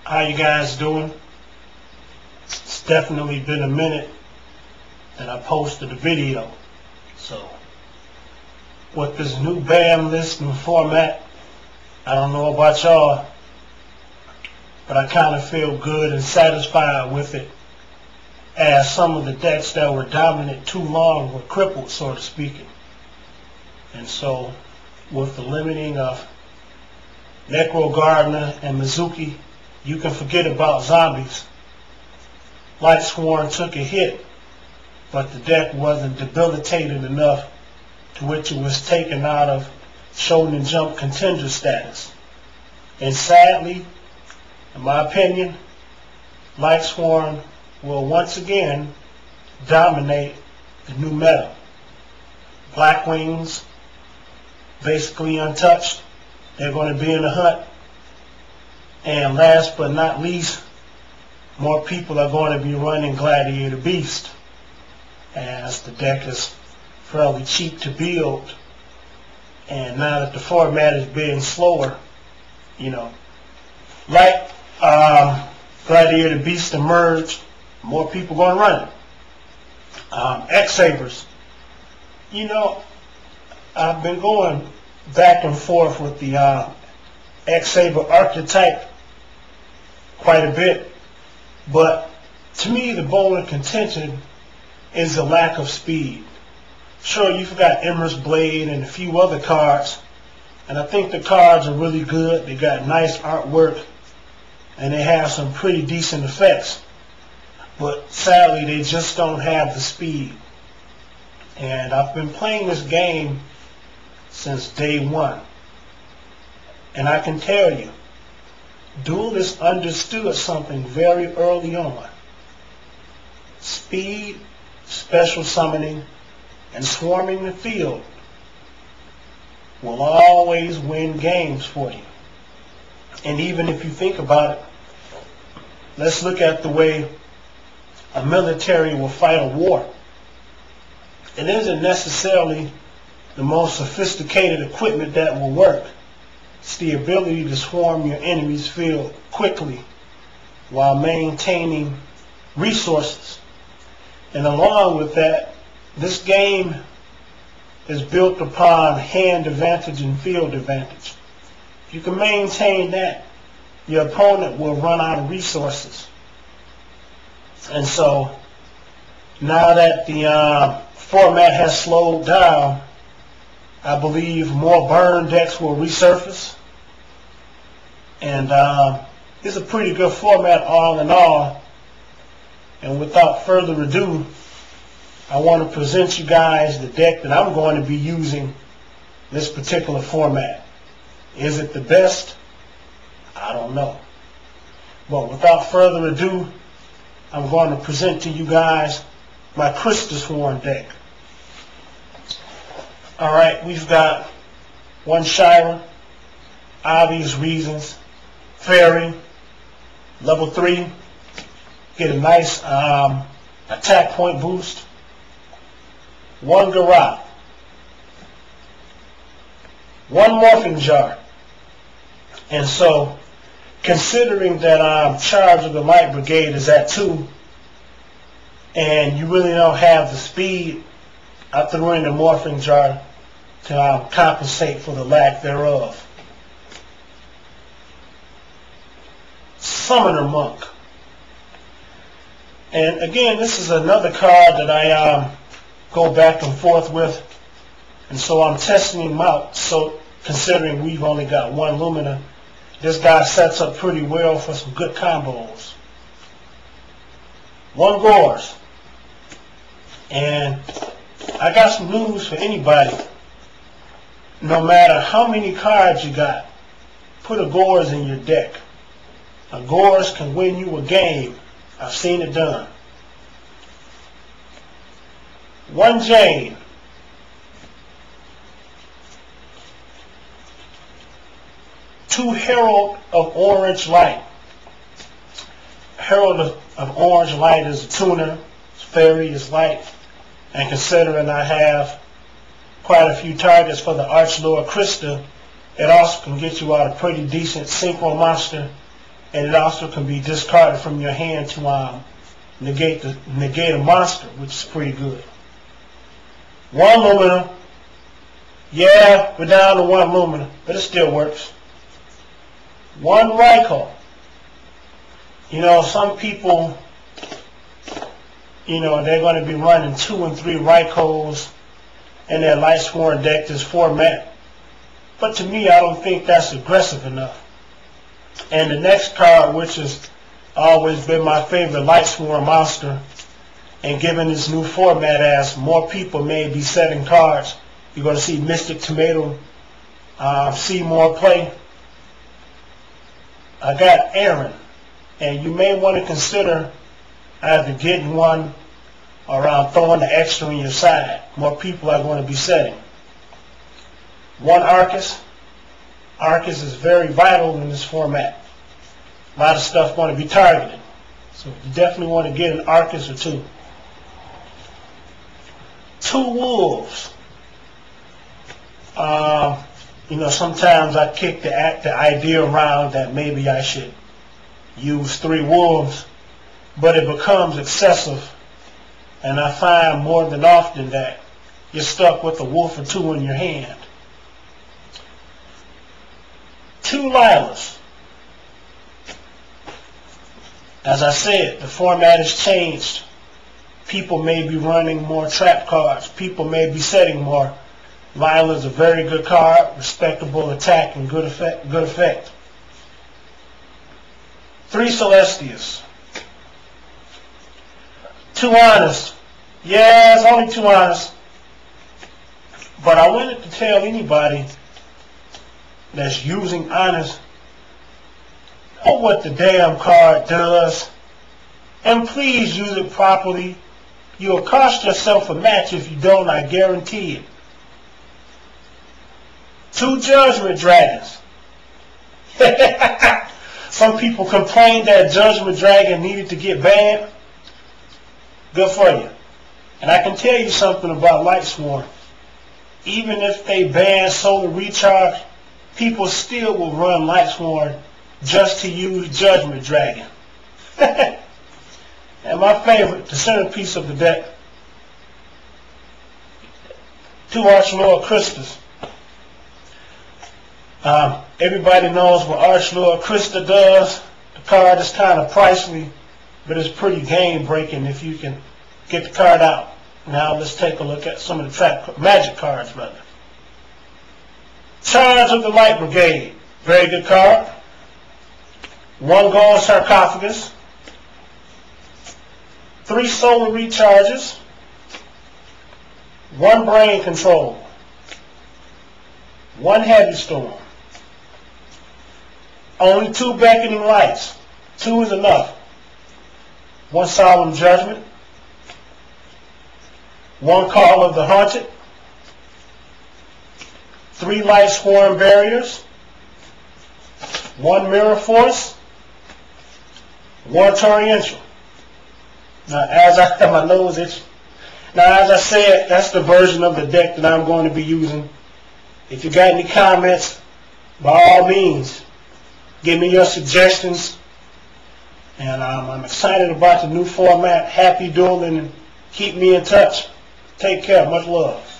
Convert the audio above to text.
How you guys doing? It's definitely been a minute that I posted a video. So with this new BAM listing format, I don't know about y'all, but I kind of feel good and satisfied with it, as some of the decks that were dominant too long were crippled, so to speak. And so with the limiting of Necro Gardener and Mizuki, you can forget about zombies. Light Sworn took a hit, but the deck wasn't debilitated enough to which it was taken out of Shonen Jump contender status. And sadly, in my opinion, Light Sworn will once again dominate the new meta. Black Wings, basically untouched. They're going to be in the hunt. And last but not least, more people are going to be running Gladiator Beast, as the deck is fairly cheap to build. And now that the format is being slower, like Gladiator Beast emerged, more people going to run it. X-Sabers. I've been going back and forth with the X-Saber archetype quite a bit, but to me the bone of contention is the lack of speed. Sure, you've got Emmer's Blade and a few other cards, and I think the cards are really good. They got nice artwork and they have some pretty decent effects, but sadly they just don't have the speed. And I've been playing this game since day one, and I can tell you, Duelists understood something very early on. Speed, special summoning, and swarming the field will always win games for you. And even if you think about it, let's look at the way a military will fight a war. It isn't necessarily the most sophisticated equipment that will work. It's the ability to swarm your enemy's field quickly while maintaining resources. And along with that, this game is built upon hand advantage and field advantage. If you can maintain that, your opponent will run out of resources. And so now that the format has slowed down, I believe more burn decks will resurface. And it's a pretty good format all in all. And without further ado, I want to present you guys the deck that I'm going to be using this particular format. Is it the best? I don't know. But without further ado, I'm going to present to you guys my kristya deck. Alright, we've got one Shira, obvious reasons, Fairy, level 3, get a nice attack point boost, one Garrote, one Morphing Jar. And so, considering that charge of the Light Brigade is at 2, and you really don't have the speed, I threw in the Morphing Jar to compensate for the lack thereof. Summoner Monk. And again, this is another card that I go back and forth with, and so I'm testing him out. So considering we've only got one Lumina, this guy sets up pretty well for some good combos. One Gores. And I got some news for anybody. No matter how many cards you got, put a Gores in your deck. A Gores can win you a game. I've seen it done. One Jane. Two Herald of Orange Light. Herald of Orange Light is a tuner. It's fairy, is light. And considering I have quite a few targets for the Archlord Kristya, it also can get you out a pretty decent synchro monster and it also can be discarded from your hand to negate a monster, which is pretty good. 1 aluminum. Yeah, we're down to 1 aluminum, but it still works. 1 Ryko. You know, some people, you know, they're going to be running 2 and 3 Rykos in their light sworn deck, this format. But to me, I don't think that's aggressive enough. And the next card, which has always been my favorite light sworn monster, and given this new format as more people may be setting cards, you're going to see Mystic Tomato see more play. I got Aaron, and you may want to consider either getting one or throwing the extra on your side. More people are going to be setting. 1 Arcus. Arcus is very vital in this format. A lot of stuff going to be targeted. So you definitely want to get an Arcus or 2. 2 Wolves. You know, sometimes I kick the idea around that maybe I should use 3 wolves, but it becomes excessive, and I find more than often that you're stuck with a wolf or 2 in your hand. 2 Lilas. As I said, the format has changed. People may be running more trap cards. People may be setting more. Lila is a very good card, respectable attack and good effect. 3 Celestias. 2 Honest. Yeah, it's only 2 Honest. But I wanted to tell anybody that's using Honest, know what the damn card does, and please use it properly. You'll cost yourself a match if you don't, I guarantee it. 2 Judgment Dragons. Some people complained that Judgment Dragon needed to get banned. Good for you. And I can tell you something about Lightsworn. Even if they ban Solar Recharge, people still will run Lightsworn just to use Judgment Dragon. And my favorite, the centerpiece of the deck, 2 Archlord Krystas. Everybody knows what Archlord Krista does. The card is kind of pricey, but it's pretty game-breaking if you can get the card out. Now let's take a look at some of the magic cards, rather. Charge of the Light Brigade. Very good card. 1 Gold Sarcophagus. 3 Solar Recharges. 1 Brain Control. 1 Heavy Storm. Only 2 Beckoning Lights. 2 is enough. 1 Solemn Judgment. 1 Call of the Haunted. 3 Light Swarm Barriers. 1 Mirror Force. 1 Torrential. Now, as I have my nose itch. Now, as I said, that's the version of the deck that I'm going to be using. If you got any comments, by all means, give me your suggestions. And I'm excited about the new format. Happy dueling, and keep me in touch. Take care. Much love.